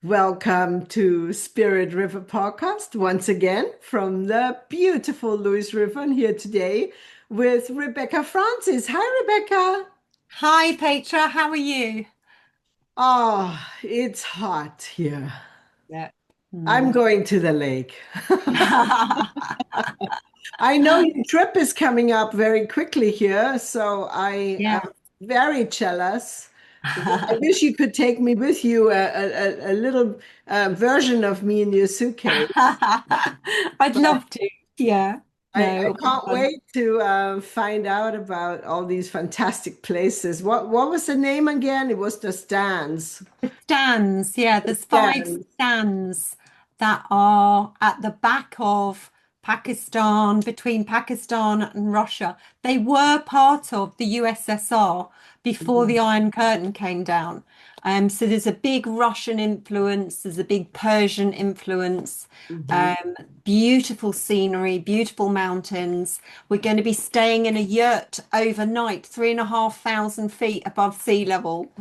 Welcome to Spirit River Podcast once again from the beautiful Louis River and here today with Rebecca Francis. Hi, Rebecca. Hi, Petra. How are you? Oh, it's hot here. Yeah. I'm Mm. going to the lake. I know your trip is coming up very quickly here, so I Yeah. am very jealous. I wish you could take me with you, a little version of me in your suitcase. I'd love to. Yeah. I No, it'll be can't fun. wait to find out about all these fantastic places. What was the name again? It was the stands. The stands, yeah, The there's five stands. stands that are at the back of Pakistan, between Pakistan and Russia. They were part of the USSR before Mhm, the Iron Curtain came down. So there's a big Russian influence, there's a big Persian influence, mhm. um, beautiful scenery, beautiful mountains. We're going to be staying in a yurt overnight, 3,500 feet above sea level.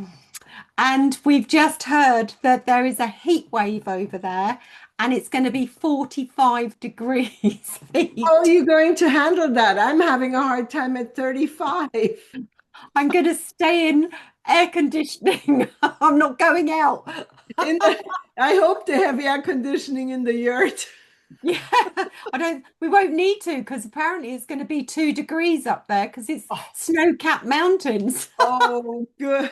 And we've just heard that there is a heat wave over there and it's going to be 45 degrees How are heat. you going to handle that? I'm having a hard time at 35. I'm going to stay in air conditioning. I'm not going out. In the, I hope they have air conditioning in the yurt. Yeah, we won't need to because apparently it's going to be 2 degrees up there because it's Oh, snow-capped mountains. oh, good.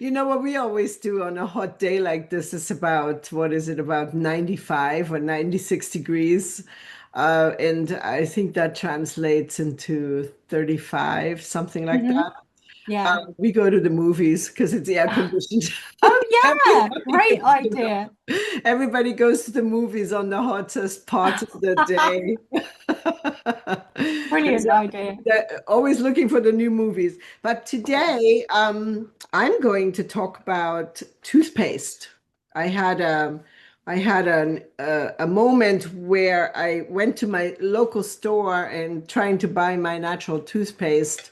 You know what we always do on a hot day like this is about, what is it, about 95 or 96 degrees. And I think that translates into 35, something like Mhm. that. Yeah. We go to the movies because it's air conditioned. Oh, yeah. Everybody Great goes to idea. everybody goes to the movies on the hottest part of the day. Brilliant idea. They're always looking for the new movies. But today, I'm going to talk about toothpaste. I had a moment where I went to my local store and trying to buy my natural toothpaste,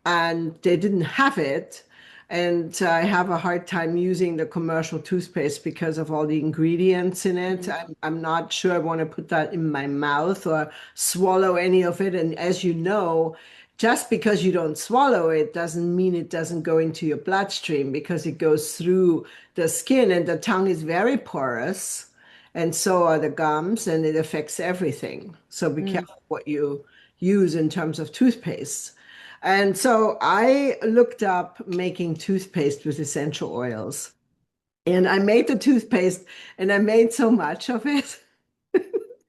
and they didn't have it. And I have a hard time using the commercial toothpaste because of all the ingredients in it. I'm not sure I want to put that in my mouth or swallow any of it. And as you know, just because you don't swallow it doesn't mean it doesn't go into your bloodstream because it goes through the skin and the tongue is very porous. And so are the gums, and it affects everything. So be Mm. careful what you use in terms of toothpaste. And so I looked up making toothpaste with essential oils. And I made the toothpaste and I made so much of it.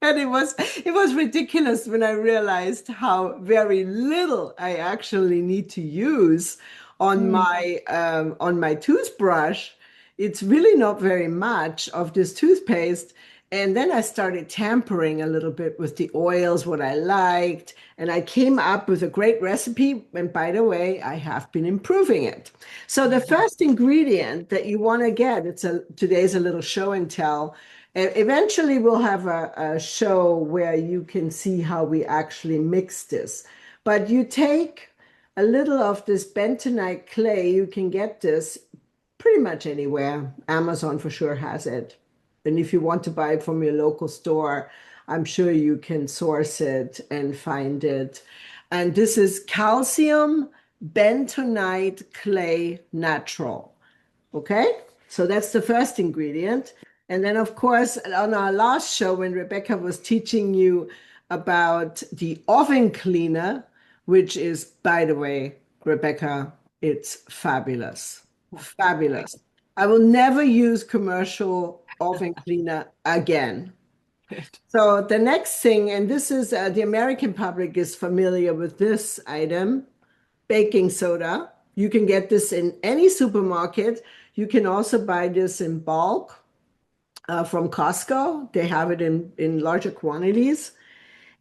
And it was ridiculous when I realized how very little I actually need to use Mm. on my toothbrush. It's really not very much of this toothpaste. And then I started tampering a little bit with the oils, what I liked, and I came up with a great recipe. And by the way, I have been improving it. So the first ingredient that you want to get, today's a little show and tell. Eventually, we'll have a show where you can see how we actually mix this. But you take a little of this bentonite clay, you can get this pretty much anywhere. Amazon for sure has it. And if you want to buy it from your local store, I'm sure you can source it and find it. And this is calcium bentonite clay natural. Okay, so that's the first ingredient. And then, of course, on our last show, when Rebecca was teaching you about the oven cleaner, which is, by the way, Rebecca, it's fabulous. Great. Fabulous. I will never use commercial oven cleaner again. Good. So the next thing, and this is the American public is familiar with this item, baking soda. You can get this in any supermarket. You can also buy this in bulk from Costco. They have it in larger quantities.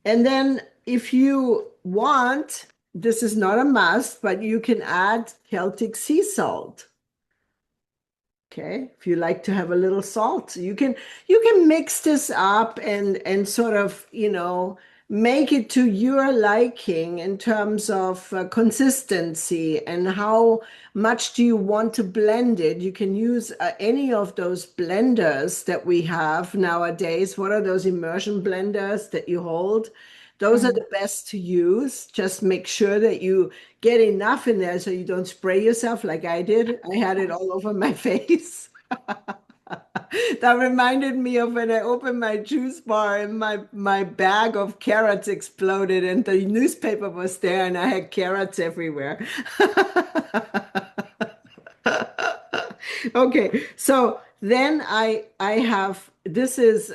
And then if you want, this is not a must, but you can add Celtic sea salt. Okay, if you like to have a little salt, you can mix this up and sort of, make it to your liking in terms of consistency and how much do you want to blend it. You can use any of those blenders that we have nowadays. What are those immersion blenders that you hold? Those are Mm. the best to use. Just make sure that you get enough in there so you don't spray yourself like I did. I had it all over my face. That reminded me of when I opened my juice bar and my bag of carrots exploded and the newspaper was there and I had carrots everywhere. Okay, so then I have this is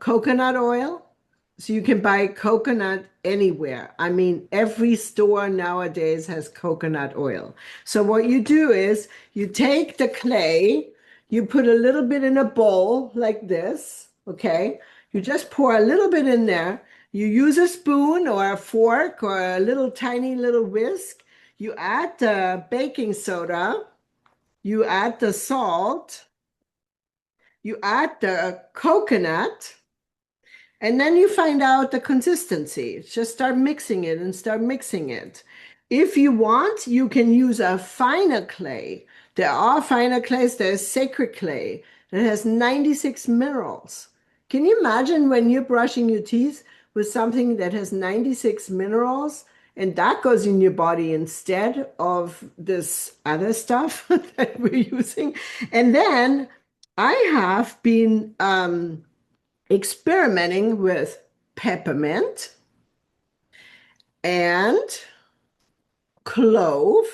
coconut oil. So you can buy coconut anywhere. I mean, every store nowadays has coconut oil. So what you do is you take the clay, you put a little bit in a bowl like this, okay? You just pour a little bit in there. You use a spoon or a fork or a little tiny little whisk. You add the baking soda, you add the salt, you add the coconut. And then you find out the consistency. Just start mixing it and start mixing it. If you want, you can use a finer clay. There are finer clays. There's sacred clay that has 96 minerals. Can you imagine when you're brushing your teeth with something that has 96 minerals and that goes in your body instead of this other stuff that we're using? And then I have been experimenting with peppermint and clove.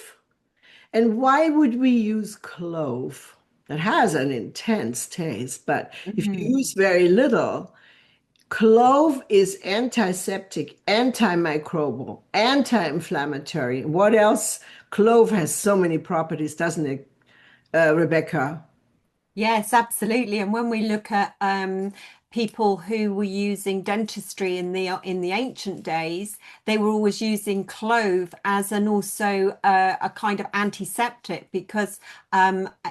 And why would we use clove? It has an intense taste, but if you Mhm. use very little, clove is antiseptic, antimicrobial, anti-inflammatory. What else? Clove has so many properties, doesn't it, Rebecca? Yes, absolutely. And when we look at people who were using dentistry in the ancient days, they were always using clove as an also a kind of antiseptic because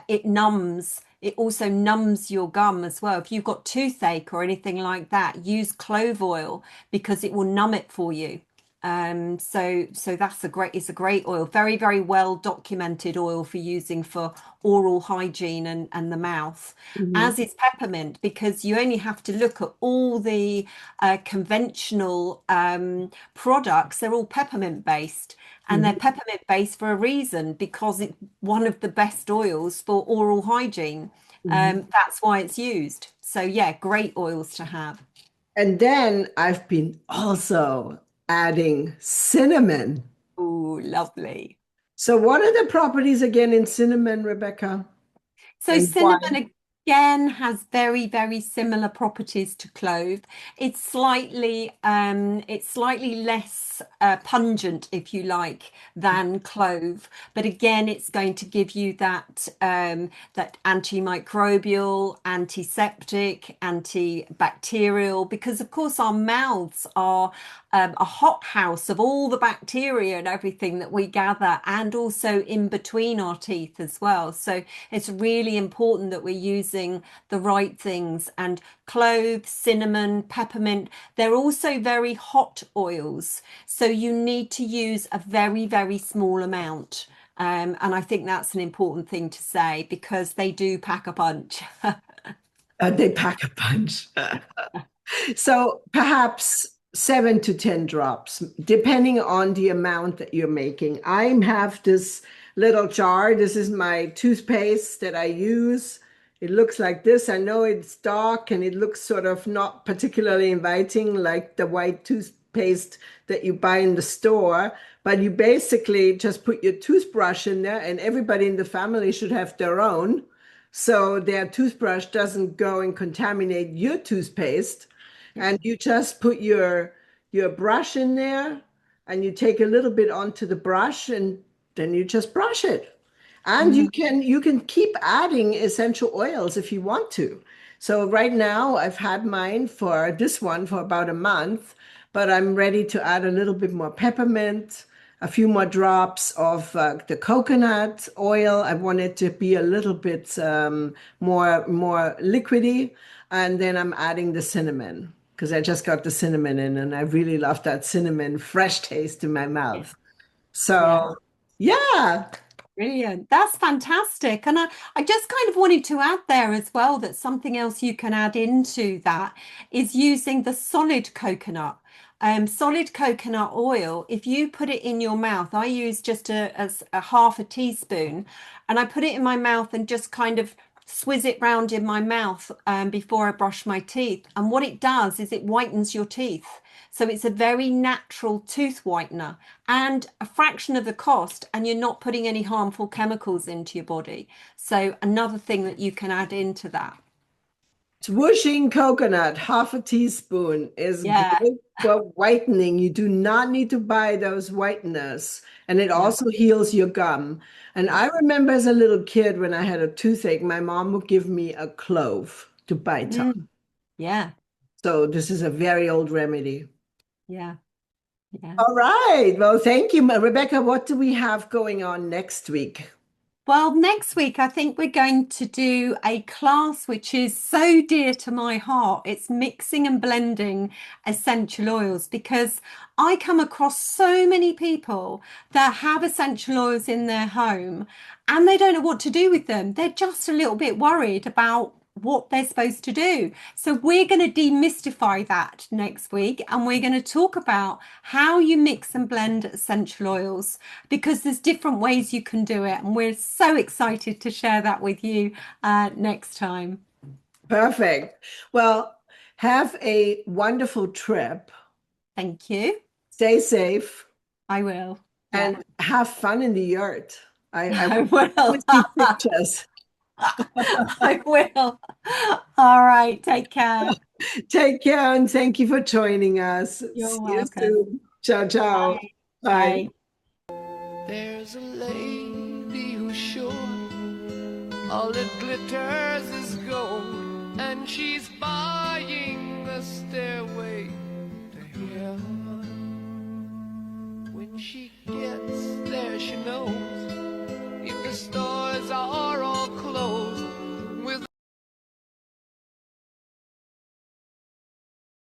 it numbs. It also numbs your gum as well. If you've got toothache or anything like that, use clove oil because it will numb it for you. So that's it's a great oil, very, very well documented oil for using for oral hygiene and the mouth, Mhm, as is peppermint, because you only have to look at all the conventional products. They're all peppermint based, and they're mhm, peppermint based for a reason because it's one of the best oils for oral hygiene. mhm. That's why it's used. So yeah, great oils to have. And then I've been also adding cinnamon. Oh, lovely. So, what are the properties again in cinnamon, Rebecca? So And why? cinnamon again has very, very similar properties to clove. It's slightly less pungent, if you like, than clove. But again, it's going to give you that antimicrobial, antiseptic, antibacterial, because of course our mouths are a hothouse of all the bacteria and everything that we gather, and also in between our teeth as well. So it's really important that we're using the right things. And clove, cinnamon, peppermint, they're also very hot oils. So you need to use a very, very small amount. And I think that's an important thing to say because they do pack a punch. They pack a punch. So, perhaps 7 to 10 drops, depending on the amount that you're making. I have this little jar. This is my toothpaste that I use. It looks like this. I know it's dark and it looks sort of not particularly inviting, like the white toothpaste that you buy in the store. But you basically just put your toothbrush in there, and everybody in the family should have their own. So their toothbrush doesn't go and contaminate your toothpaste. And you just put your brush in there and you take a little bit onto the brush and then you just brush it. And Mhm. you can keep adding essential oils if you want to. So right now I've had mine for this one for about a month, but I'm ready to add a little bit more peppermint, a few more drops of the coconut oil. I want it to be a little bit more liquidy, and then I'm adding the cinnamon because I just got the cinnamon in and I really love that cinnamon fresh taste in my Yeah. mouth. Yeah. So, yeah. Brilliant. That's fantastic. And I just kind of wanted to add there as well that something else you can add into that is using the solid coconut. Solid coconut oil, if you put it in your mouth, I use just a half a teaspoon and I put it in my mouth and just kind of swizz it round in my mouth before I brush my teeth. And what it does is it whitens your teeth. So it's a very natural tooth whitener and a fraction of the cost, and you're not putting any harmful chemicals into your body. So another thing that you can add into that. Swooshing coconut, half a teaspoon, is Yeah, great for whitening. You do not need to buy those whiteners. And it yeah, also heals your gum. And yeah. I remember as a little kid when I had a toothache, my mom would give me a clove to bite on. Mm, yeah, So this is a very old remedy. yeah, yeah. All right. Well, thank you, Rebecca. What do we have going on next week? Well, next week, I think we're going to do a class which is so dear to my heart. It's mixing and blending essential oils because I come across so many people that have essential oils in their home and they don't know what to do with them. They're just a little bit worried about what they're supposed to do. So we're going to demystify that next week and we're going to talk about how you mix and blend essential oils because there's different ways you can do it. And we're so excited to share that with you next time. Perfect. Well, have a wonderful trip. Thank you. Stay safe. I will. Yeah, And have fun in the yard. I I want will. to see pictures. I will. All right. Take care. Take care and thank you for joining us. You're See you welcome. soon. Ciao, ciao. Bye. Bye. Bye. There's a lady who's sure all that glitters is gold, and she's buying the stairway to heaven. When she gets there, she knows